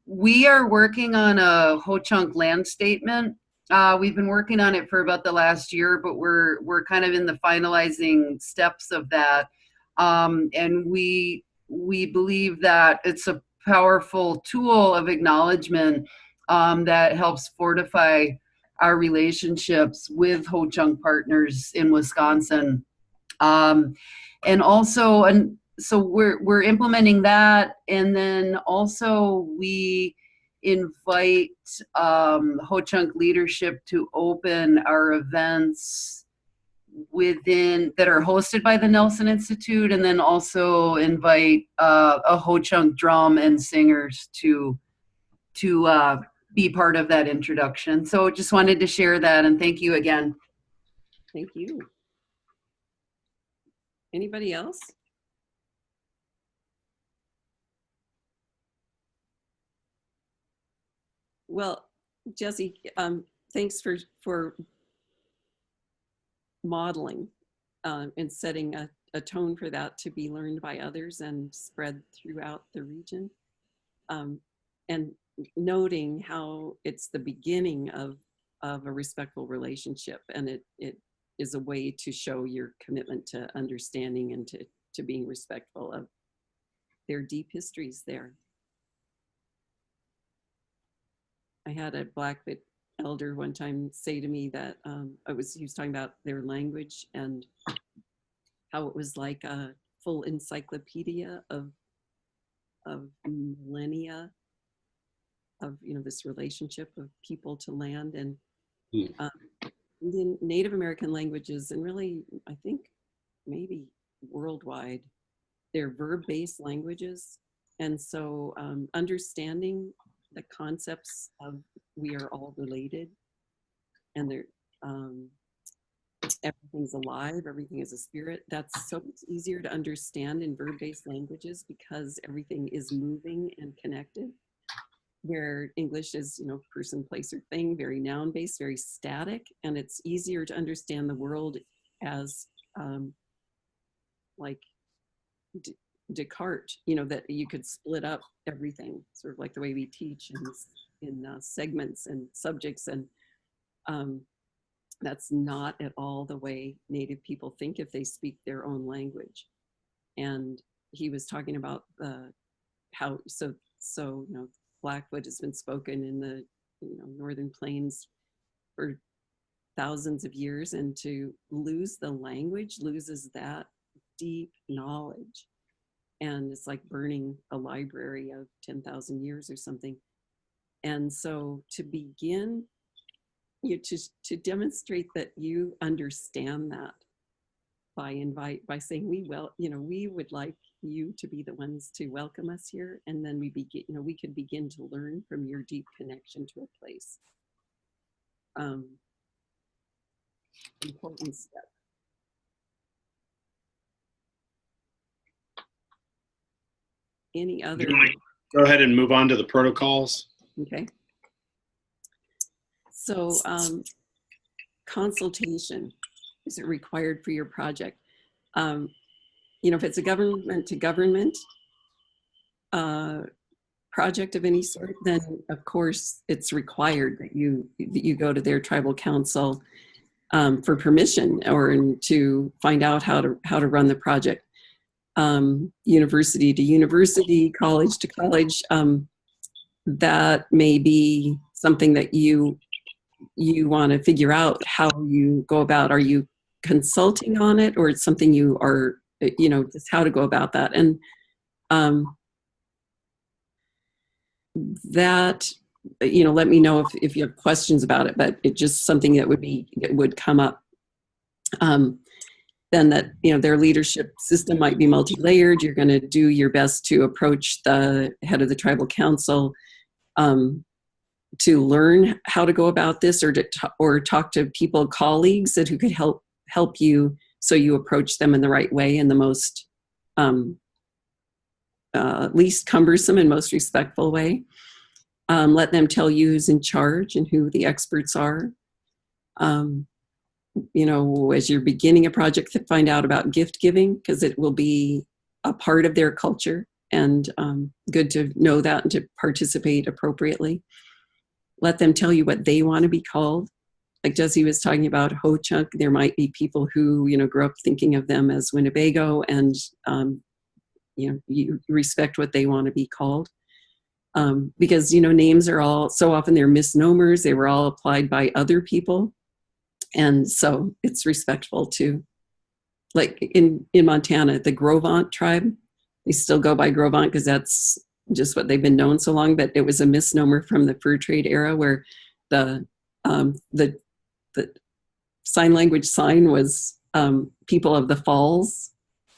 We are working on a Ho-Chunk land statement. We've been working on it for about the last year, but we're kind of in the finalizing steps of that. And we believe that it's a powerful tool of acknowledgement that helps fortify our relationships with Ho-Chunk partners in Wisconsin. And also, and so we're implementing that, and then also we invite Ho-Chunk leadership to open our events within that are hosted by the Nelson Institute, and then also invite a Ho-Chunk drum and singers to be part of that introduction. So just wanted to share that, and thank you again. Thank you. Anybody else? Well, Jesse, thanks for modeling and setting a tone for that to be learned by others and spread throughout the region. And noting how it's the beginning of a respectful relationship, and it is a way to show your commitment to understanding and to being respectful of their deep histories there. I had a Blackfoot elder one time say to me that he was talking about their language and how it was like a full encyclopedia of millennia of this relationship of people to land, and in Native American languages, and really I think maybe worldwide, they're verb-based languages, and so understanding the concepts of we are all related, and everything's alive, everything is a spirit. That's so much easier to understand in verb-based languages because everything is moving and connected. Where English is, person, place, or thing, very noun-based, very static, and it's easier to understand the world as like Descartes, that you could split up everything, sort of like the way we teach in segments and subjects, and that's not at all the way Native people think if they speak their own language. And he was talking about how Blackfoot has been spoken in the Northern Plains for thousands of years, and to lose the language loses that deep knowledge. And it's like burning a library of 10,000 years or something. And so to begin, to demonstrate that you understand that by saying we would like you to be the ones to welcome us here, and then we could begin to learn from your deep connection to a place. Important step. Any other? Go ahead and move on to the protocols. Okay. So consultation, is it required for your project? If it's a government to government project of any sort, then of course it's required that you go to their tribal council for permission or to find out how to run the project. University to university, college to college, that may be something that you want to figure out how you go about. Are you consulting on it, or it's something you are, just how to go about that? And that, let me know if you have questions about it, but it's just something that would come up. Then that, their leadership system might be multi-layered. You're going to do your best to approach the head of the tribal council to learn how to go about this, or talk to people, colleagues who could help you, so you approach them in the right way, in the most least cumbersome and most respectful way. Let them tell you who's in charge and who the experts are. As you're beginning a project, to find out about gift giving, because it will be a part of their culture, and good to know that and to participate appropriately. Let them tell you what they want to be called. Like Jesse was talking about Ho-Chunk, there might be people who, grew up thinking of them as Winnebago, and, you respect what they want to be called. Because, names are all, so often they're misnomers. They were all applied by other people. And so it's respectful to, like in Montana, the Grovant tribe, they still go by Grovant because that's just what they've been known so long, but it was a misnomer from the fur trade era where the sign language sign was people of the falls,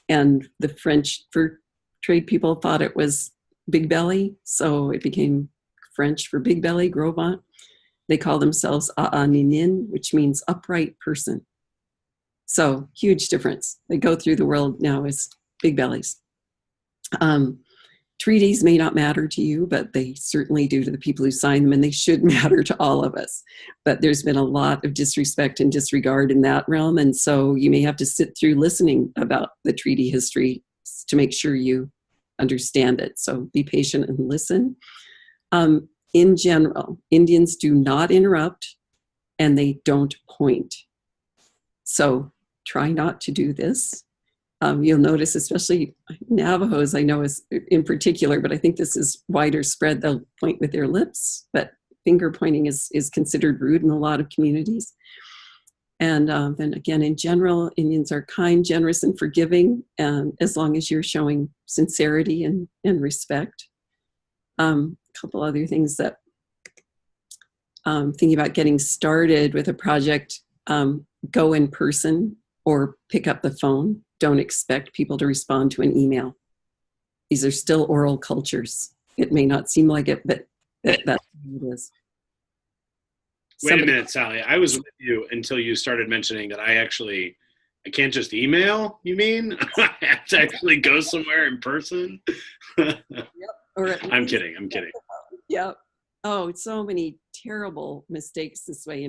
and the French fur trade people thought it was Big Belly, so it became French for Big Belly, Grovant. They call themselves A'aninin, which means upright person. So huge difference. They go through the world now as big bellies. Treaties may not matter to you, but they certainly do to the people who sign them, and they should matter to all of us. But there's been a lot of disrespect and disregard in that realm, and so you may have to sit through listening about the treaty history to make sure you understand it. So be patient and listen. In general, Indians do not interrupt, and they don't point. So try not to do this. You'll notice, especially Navajos, I know is in particular, but I think this is wider spread. They'll point with their lips, but finger pointing is considered rude in a lot of communities. And then again, in general, Indians are kind, generous, and forgiving, as long as you're showing sincerity and respect. A couple other things that thinking about getting started with a project, go in person or pick up the phone. Don't expect people to respond to an email. These are still oral cultures. It may not seem like it, but that's what it is. Wait a minute, Sally. I was with you until you started mentioning that I can't just email, you mean? I have to actually go somewhere in person? Yep. I'm kidding. Yep. Oh, so many terrible mistakes this way,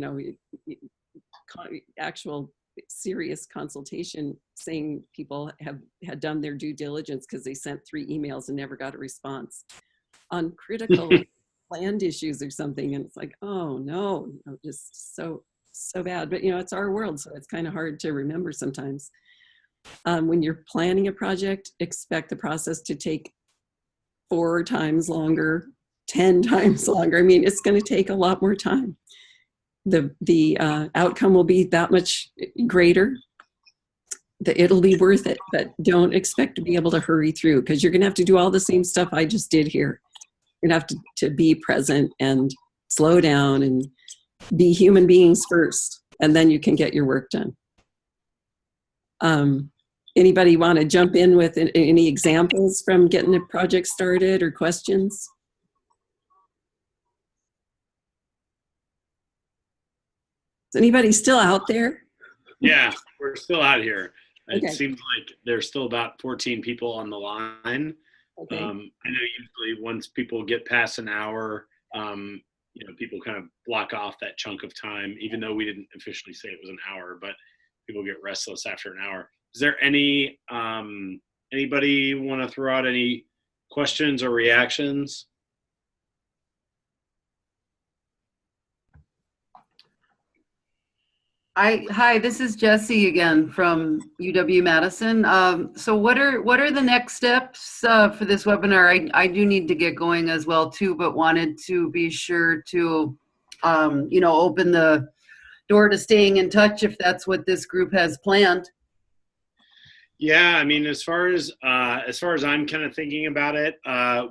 actual serious consultation saying people had done their due diligence because they sent 3 emails and never got a response on critical land issues or something. And it's like, oh no, just so bad. But it's our world, so it's kind of hard to remember sometimes. When you're planning a project, expect the process to take 4 times longer, 10 times longer. I mean, it's going to take a lot more time. The outcome will be that much greater. It'll be worth it, but don't expect to be able to hurry through, because you're going to have to do all the same stuff I just did here. You're going to have to be present and slow down and be human beings first, and then you can get your work done. Anybody want to jump in with any examples from getting a project started or questions? Is anybody still out there? Yeah, we're still out here. Okay. It seems like there's still about 14 people on the line. Okay. I know usually once people get past an hour, people kind of block off that chunk of time, even though we didn't officially say it was an hour, but people get restless after an hour. Is there anybody want to throw out any questions or reactions? Hi, this is Jessie again from UW-Madison. So what are the next steps for this webinar? I do need to get going as well too, but wanted to be sure to open the door to staying in touch if that's what this group has planned. Yeah, I mean, as far as I'm kind of thinking about it,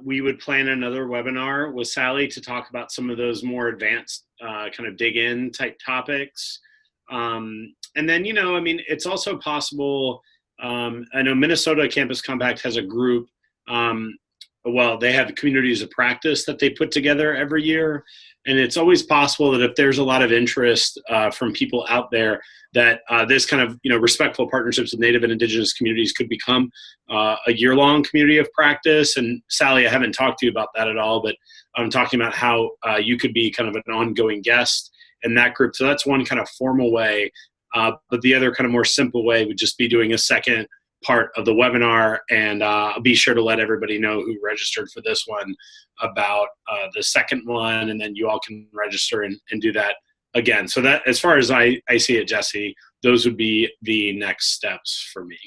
we would plan another webinar with Sally to talk about some of those more advanced kind of dig in type topics. And then, it's also possible, I know Minnesota Campus Compact has a group, they have communities of practice that they put together every year. And it's always possible that if there's a lot of interest from people out there, that this kind of, respectful partnerships with Native and Indigenous communities could become a year-long community of practice. And Sally, I haven't talked to you about that at all, but I'm talking about how you could be kind of an ongoing guest in that group. So that's one kind of formal way. But the other kind of more simple way would just be doing a second part of the webinar, and I'll be sure to let everybody know who registered for this one about the second one, and then you all can register and do that again. So that, as far as I see it, Jesse, those would be the next steps for me.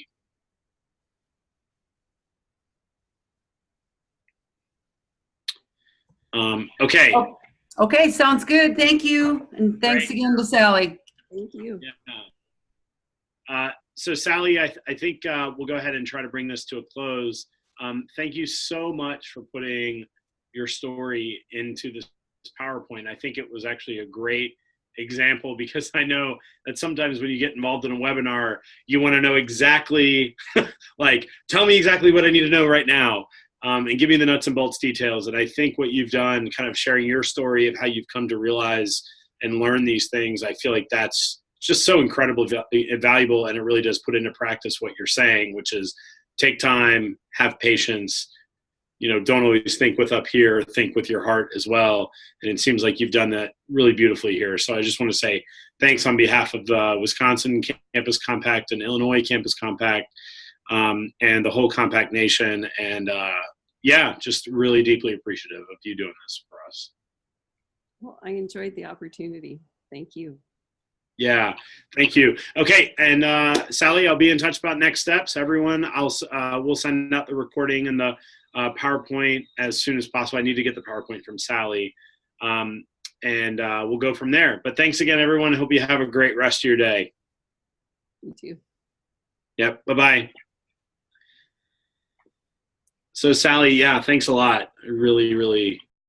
Okay. Oh, okay, sounds good. Thank you. And thanks Great. again to Sally. Thank you. Yeah. So Sally, I think we'll go ahead and try to bring this to a close. Thank you so much for putting your story into this PowerPoint. I think it was actually a great example, because I know that sometimes when you get involved in a webinar, you want to know exactly, like, tell me exactly what I need to know right now, and give me the nuts and bolts details. And I think what you've done, kind of sharing your story of how you've come to realize and learn these things, I feel like that's just so incredibly valuable, and it really does put into practice what you're saying, which is take time, have patience, don't always think with up here, think with your heart as well. And it seems like you've done that really beautifully here. So I just want to say thanks on behalf of the Wisconsin Campus Compact and Illinois Campus Compact, and the whole Compact Nation. And yeah, just really deeply appreciative of you doing this for us. Well, I enjoyed the opportunity. Thank you. Yeah, thank you. Okay, and Sally, I'll be in touch about next steps. Everyone, we'll send out the recording and the PowerPoint as soon as possible. I need to get the PowerPoint from Sally, and we'll go from there. But thanks again, everyone. I hope you have a great rest of your day. You too. Yep, bye-bye. So Sally, yeah, thanks a lot. Really, really